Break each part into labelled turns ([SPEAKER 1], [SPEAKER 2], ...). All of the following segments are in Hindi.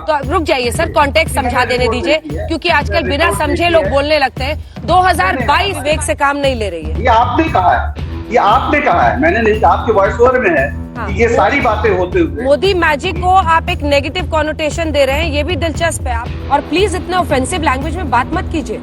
[SPEAKER 1] तो रुक जाइए सर, कॉन्टेक्स्ट समझा देने दीजिए, क्योंकि आजकल बिना समझे लोग बोलने लगते हैं। 2022 विवेक से काम नहीं ले रही है।
[SPEAKER 2] ये आपने कहा है, ये आपने कहा है, मैंने नहीं कहा। आपके वॉइस ओवर में है कि ये सारी बातें होते हुए
[SPEAKER 1] मोदी मैजिक को आप एक नेगेटिव कॉनोटेशन दे रहे हैं, ये भी दिलचस्प है। आप और प्लीज इतना ऑफेंसिव लैंग्वेज में बात मत कीजिए,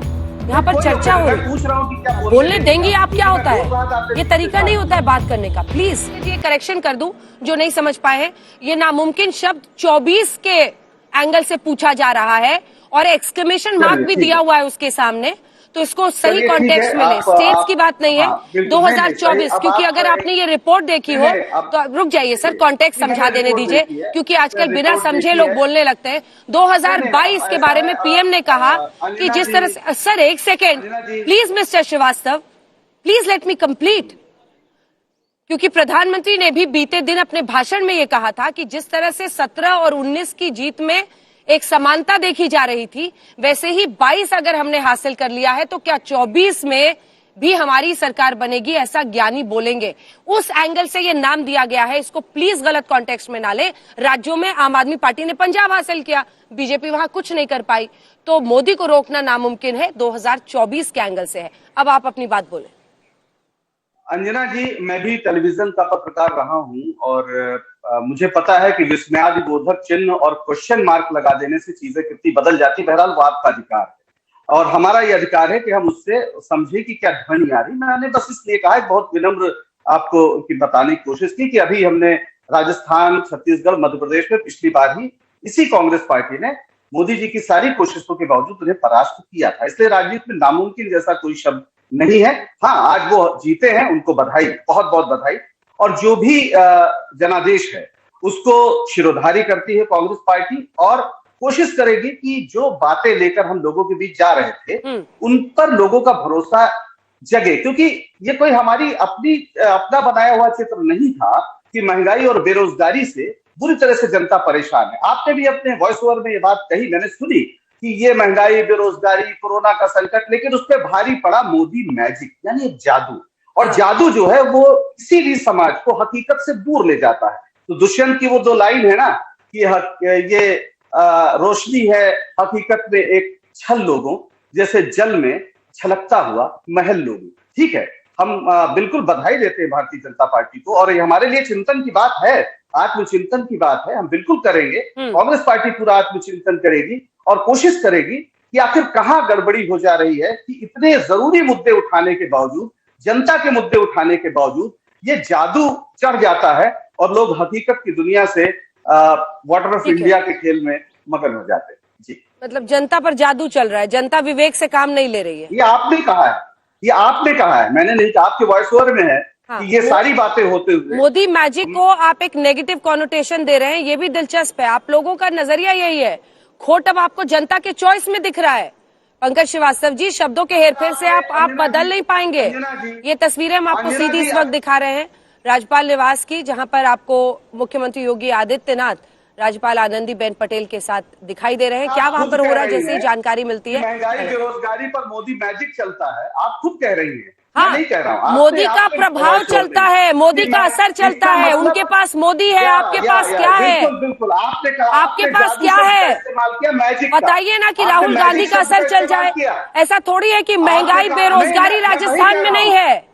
[SPEAKER 1] यहाँ पर चर्चा हो रही है।
[SPEAKER 2] पूछ रहा हूँ कि क्या
[SPEAKER 1] बोलने देंगी आप? क्या होता है ये तरीका नहीं होता है बात करने का। प्लीज ये करेक्शन कर दूं जो नहीं समझ पाए हैं। ये नामुमकिन शब्द 24 के एंगल से पूछा जा रहा है और एक्सक्लेमेशन मार्क भी दिया हुआ है उसके सामने, तो इसको सही कॉन्टेक्स्ट मिले। स्टेट्स की बात नहीं है, 2024, क्योंकि अगर आपने ये रिपोर्ट देखी हो तो रुक जाइए सर, कॉन्टेक्स्ट समझा देने दीजिए, क्योंकि आजकल बिना समझे लोग बोलने लगते हैं। 2022 के बारे में पीएम ने कहा कि जिस तरह से, सर एक second please mister Srivastava, please let me complete, क्योंकि प्रधानमंत्री ने भी बीते दिन अपने भाषण में ये कहा था कि जिस तरह से 17 और 19 की जीत में एक समानता देखी जा रही थी, वैसे ही 22 अगर हमने हासिल कर लिया है तो क्या 24 में भी हमारी सरकार बनेगी, ऐसा ज्ञानी बोलेंगे। उस एंगल से ये नाम दिया गया है, इसको प्लीज गलत कॉन्टेक्स्ट में ना ले। राज्यों में आम आदमी पार्टी ने पंजाब हासिल किया, बीजेपी वहां कुछ नहीं कर पाई, तो मोदी को रोकना नामुमकिन है, 2024 के एंगल से है। अब आप अपनी बात बोले।
[SPEAKER 2] अंजना जी, मैं भी टेलीविजन का पत्रकार रहा हूं और मुझे पता है कि विस्मयादिबोधक चिन्ह और क्वेश्चन मार्क लगा देने से चीजें कितनी बदल जाती। बहरहाल वो आपका अधिकार है और हमारा ये अधिकार है कि हम उससे समझे कि क्या ध्वनि आ रही। मैंने बस इसलिए कहा है, बहुत विनम्र आपको बताने की कोशिश की कि अभी हमने राजस्थान, छत्तीसगढ़, मध्य प्रदेश में पिछली बार ही इसी कांग्रेस पार्टी ने मोदी जी की सारी कोशिशों के बावजूद उन्हें परास्त किया था। इसलिए राजनीति में नामुमकिन जैसा कोई शब्द नहीं है। हाँ, आज वो जीते हैं, उनको बधाई, बहुत बहुत बधाई। और जो भी जनादेश है उसको शिरोधारी करती है कांग्रेस पार्टी और कोशिश करेगी कि जो बातें लेकर हम लोगों के बीच जा रहे थे उन पर लोगों का भरोसा जगे, क्योंकि ये कोई हमारी अपना बनाया हुआ चित्र नहीं था कि महंगाई और बेरोजगारी से बुरी तरह से जनता परेशान है। आपने भी अपने वॉइस ओवर में ये बात कही, मैंने सुनी कि ये महंगाई, बेरोजगारी, कोरोना का संकट, लेकिन उस पर भारी पड़ा मोदी मैजिक, यानी एक जादू। और जादू जो है वो किसी भी समाज को हकीकत से दूर ले जाता है। तो दुष्यंत की वो 2 लाइन है ना कि ये रोशनी है हकीकत में एक छल लोगों, जैसे जल में छलकता हुआ महल लोगों। ठीक है, हम बिल्कुल बधाई देते हैं भारतीय जनता पार्टी को और ये हमारे लिए चिंतन की बात है, आत्मचिंतन की बात है। हम बिल्कुल करेंगे, कांग्रेस पार्टी पूरा आत्मचिंतन करेगी और कोशिश करेगी कि आखिर कहां गड़बड़ी हो जा रही है कि इतने जरूरी मुद्दे उठाने के बावजूद, जनता के मुद्दे उठाने के बावजूद ये जादू चढ़ जाता है और लोग हकीकत की दुनिया से वाटर ऑफ इंडिया के खेल में मगन हो जाते हैं। जी,
[SPEAKER 1] मतलब जनता पर जादू चल रहा है, जनता विवेक से काम नहीं ले रही है।
[SPEAKER 2] ये आपने कहा है, ये आपने कहा है, मैंने नहीं कहा। आपके वॉइस ओवर में है कि ये सारी बातें होते हुए
[SPEAKER 1] मोदी मैजिक को आप एक नेगेटिव कॉनोटेशन दे रहे हैं, ये भी दिलचस्प है। आप लोगों का नजरिया यही है, खोट अब आपको जनता के चॉइस में दिख रहा है। पंकज श्रीवास्तव जी, शब्दों के हेरफेर से आप बदल नहीं पाएंगे। ये तस्वीरें हम आपको सीधी इस वक्त दिखा रहे हैं राज्यपाल निवास की, जहां पर आपको मुख्यमंत्री योगी आदित्यनाथ राज्यपाल आनंदीबेन पटेल के साथ दिखाई दे रहे हैं। क्या वहां पर हो रहा है, जैसे ही जानकारी मिलती है।
[SPEAKER 2] महंगाई, बेरोजगारी पर मोदी मैजिक चलता है, आप खुद कह रही हैं।
[SPEAKER 1] हाँ,
[SPEAKER 2] नहीं कह रहा हूं।
[SPEAKER 1] मोदी का प्रभाव चलता है, मोदी का असर चलता है। उनके पास मोदी है, आपके पास क्या है?
[SPEAKER 2] बिल्कुल आपने कहा,
[SPEAKER 1] आपके पास क्या है? बताइए ना कि राहुल गांधी का असर चल जाए। ऐसा थोड़ी है कि महंगाई, बेरोजगारी राजस्थान में नहीं है।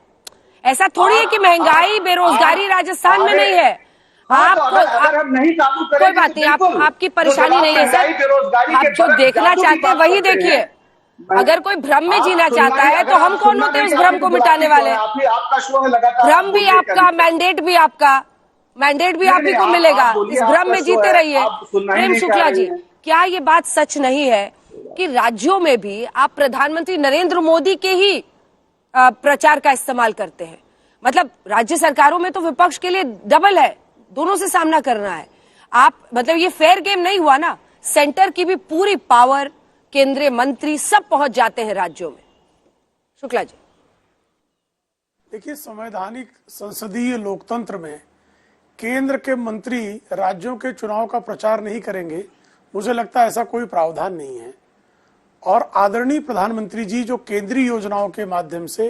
[SPEAKER 1] ऐसा थोड़ी है कि महंगाई, बेरोजगारी राजस्थान में नहीं है। आप
[SPEAKER 2] अगर हम नहीं काबू करेंगे,
[SPEAKER 1] कोई बात नहीं, आपकी परेशानी नहीं है सर। आप जो देखना चाहते हैं वही देखिए। अगर कोई भ्रम में जीना चाहता है तो हम कौन होते हैं उस भ्रम को मिटाने वाले?
[SPEAKER 2] आपका शो है लगातार,
[SPEAKER 1] भ्रम भी आपका, मैंडेट भी आपका, मैंडेट भी आप ही को मिलेगा। इस भ्रम में जीते रहिए। प्रेम शुक्ला जी, क्या ये बात सच नहीं है कि राज्यों में भी आप प्रधानमंत्री नरेंद्र मोदी के ही प्रचार का इस्तेमाल करते हैं? मतलब राज्य सरकारों में तो विपक्ष के लिए डबल है, दोनों से सामना करना है। आप मतलब ये फेयर गेम नहीं हुआ ना। सेंटर की भी पूरी पावर, केंद्रीय मंत्री सब पहुंच जाते हैं राज्यों में। शुक्ला जी,
[SPEAKER 3] देखिए, संवैधानिक संसदीय लोकतंत्र में केंद्र के मंत्री राज्यों के चुनाव का प्रचार नहीं करेंगे, मुझे लगता है ऐसा कोई प्रावधान नहीं है। और आदरणीय प्रधानमंत्री जी जो केंद्रीय योजनाओं के माध्यम से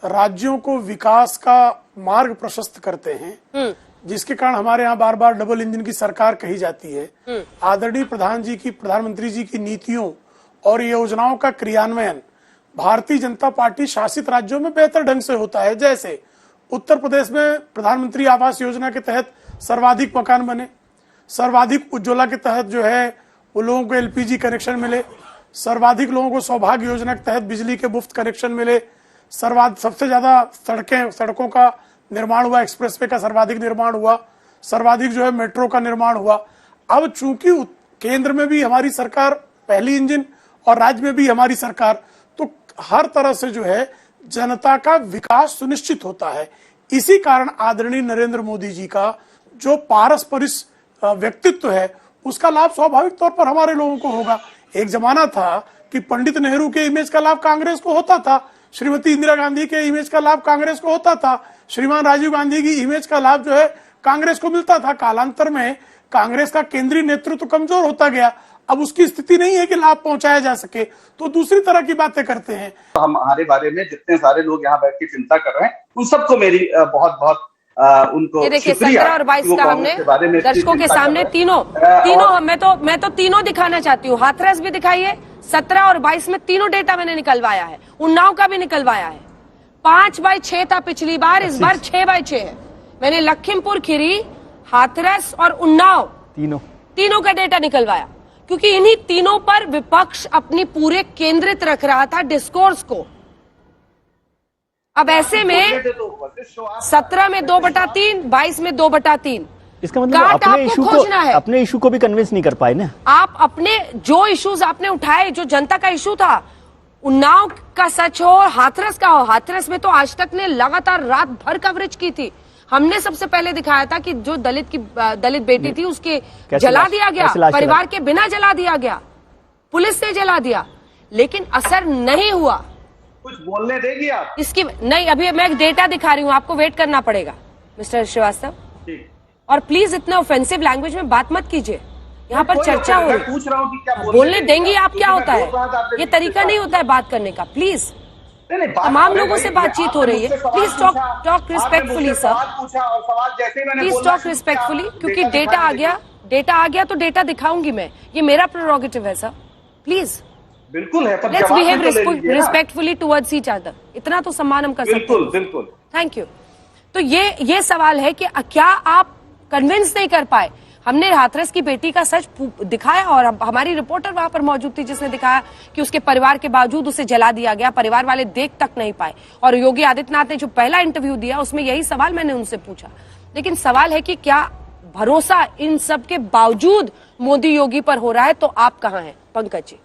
[SPEAKER 3] राज्यों को विकास का मार्ग प्रशस्त करते हैं, जिसके कारण हमारे यहाँ बार बार डबल इंजन की सरकार कही जाती है। आदरणीय प्रधानमंत्री जी की नीतियों और योजनाओं का क्रियान्वयन भारतीय जनता पार्टी शासित राज्यों में बेहतर ढंग से होता है। जैसे उत्तर प्रदेश में प्रधानमंत्री आवास योजना के तहत सर्वाधिक मकान बने, सर्वाधिक उज्ज्वला के तहत जो है वो लोगों को एलपीजी कनेक्शन मिले, सर्वाधिक लोगों को सौभाग्य योजना के तहत बिजली के मुफ्त कनेक्शन मिले, सबसे ज्यादा सड़कों का निर्माण हुआ, एक्सप्रेसवे का सर्वाधिक निर्माण हुआ, सर्वाधिक जो है मेट्रो का निर्माण हुआ। अब चूंकि केंद्र में भी हमारी सरकार पहली इंजन और राज्य में भी हमारी सरकार, तो हर तरह से जो है जनता का विकास सुनिश्चित होता है। इसी कारण आदरणीय नरेंद्र मोदी जी का जो पारस्परिक व्यक्तित्व है उसका लाभ स्वाभाविक तौर पर हमारे लोगों को होगा। एक जमाना था कि पंडित नेहरू के इमेज का लाभ कांग्रेस को होता था, श्रीमती इंदिरा गांधी के इमेज का लाभ कांग्रेस को होता था, श्रीमान राजीव गांधी की इमेज का लाभ जो है कांग्रेस को मिलता था। कालांतर में कांग्रेस का केंद्रीय नेतृत्व कमजोर होता गया, अब उसकी स्थिति नहीं है कि लाभ पहुंचाया जा सके, तो दूसरी तरह की बातें करते हैं।
[SPEAKER 2] हमारे बारे में जितने सारे लोग यहाँ बैठ के चिंता कर रहे हैं उन सबको मेरी बहुत बहुत उनको
[SPEAKER 1] ये देखिए 17 और 22 का हमने दर्शकों के सामने तीनों मैं तो तीनों दिखाना चाहती हूँ। हाथरस भी दिखाइए, 17 और 22 में तीनों डेटा मैंने निकलवाया है, उन्नाव का भी निकलवाया है। 5/6 था पिछली बार, इस बार 6/6 है। मैंने लखीमपुर खीरी, हाथरस और उन्नाव तीनों का डेटा निकलवाया, क्योंकि इन्हीं तीनों पर विपक्ष अपनी पूरे केंद्रित रख रहा था डिस्कोर्स को। अब ऐसे में 17 में 2/3, 22 में 2/3,
[SPEAKER 4] इसका मतलब अपने इशू को भी कन्विंस नहीं कर पाए ना
[SPEAKER 1] आप। अपने जो इश्यूज आपने उठाए, जो जनता का इशू था, उन्नाव का सच हो, हाथरस का हो, हाथरस में तो आज तक ने लगातार रात भर कवरेज की थी। हमने सबसे पहले दिखाया था कि जो दलित बेटी थी उसके जला दिया गया, परिवार के बिना जला दिया गया, पुलिस ने जला दिया, लेकिन असर नहीं हुआ।
[SPEAKER 2] कुछ बोलने देगी आप?
[SPEAKER 1] इसकी नहीं, अभी मैं डेटा दिखा रही हूँ, आपको वेट करना पड़ेगा मिस्टर श्रीवास्तव। और प्लीज इतना ऑफेंसिव लैंग्वेज में बात मत कीजिए, यहाँ पर चर्चा हो रही।
[SPEAKER 2] पूछ रहा हूँ कि क्या
[SPEAKER 1] बोलने देंगी आप? क्या होता है ये तरीका नहीं होता है बात करने का। प्लीज तमाम लोगों से बातचीत हो रही है, please talk respectfully sir, please talk respectfully, क्योंकि डेटा आ गया तो डेटा दिखाऊंगी मैं, ये मेरा प्रेरोगेटिव है सर। प्लीज
[SPEAKER 2] बिल्कुल है, पर
[SPEAKER 1] let's behave respectfully towards each other, इतना तो सम्मान हम कर सकते हैं।
[SPEAKER 2] बिल्कुल।
[SPEAKER 1] Thank you. तो ये सवाल है कि क्या आप कन्विंस नहीं कर पाए? हमने हाथरस की बेटी का सच दिखाया और हमारी रिपोर्टर वहां पर मौजूद थी जिसने दिखाया कि उसके परिवार के बावजूद उसे जला दिया गया, परिवार वाले देख तक नहीं पाए। और योगी आदित्यनाथ ने जो पहला इंटरव्यू दिया उसमें यही सवाल मैंने उनसे पूछा। लेकिन सवाल है कि क्या भरोसा इन सब के बावजूद मोदी योगी पर हो रहा है? तो आप कहाँ हैं पंकज जी?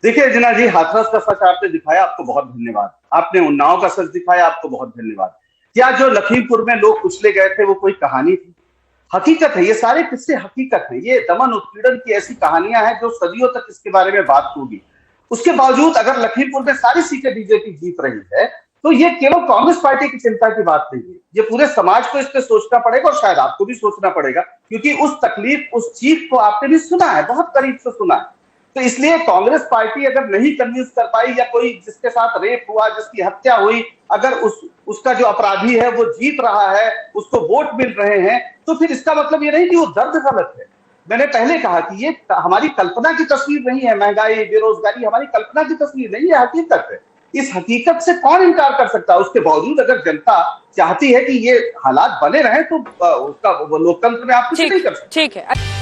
[SPEAKER 2] देखिए अंजना जी, हाथरस का सच आपने दिखाया, आपको बहुत धन्यवाद। आपने उन्नाव का सच दिखाया, आपको बहुत धन्यवाद। क्या जो लखीमपुर में लोग कुचले गए थे वो कोई कहानी थी? हकीकत है, ये सारे किस्से हकीकत है। ये दमन उत्पीड़न की ऐसी कहानियां हैं जो सदियों तक इसके बारे में बात होगी। उसके बावजूद अगर लखीमपुर में सारी सीटें बीजेपी जीत रही है तो ये केवल कांग्रेस पार्टी की चिंता की बात नहीं है, ये पूरे समाज को इस पे सोचना पड़ेगा और शायद आपको भी सोचना पड़ेगा, क्योंकि उस तकलीफ, उस चीख को आपने भी सुना है, बहुत करीब से सुना है। तो इसलिए कांग्रेस पार्टी अगर नहीं कन्विंस कर पाई, या कोई जिसके साथ रेप हुआ, जिसकी हत्या हुई, अगर उसका जो अपराधी है वो जीत रहा है, उसको वोट मिल रहे हैं, तो फिर इसका मतलब ये नहीं कि वो दर्द गलत है। मैंने पहले कहा कि ये हमारी कल्पना की तस्वीर नहीं है, महंगाई, बेरोजगारी हमारी कल्पना की तस्वीर नहीं है, हकीकत है। इस हकीकत से कौन इनकार कर सकता है? उसके बावजूद अगर जनता चाहती है कि ये हालात बने रहे तो उसका लोकतंत्र में आप कुछ नहीं कर सकते।
[SPEAKER 1] ठीक है।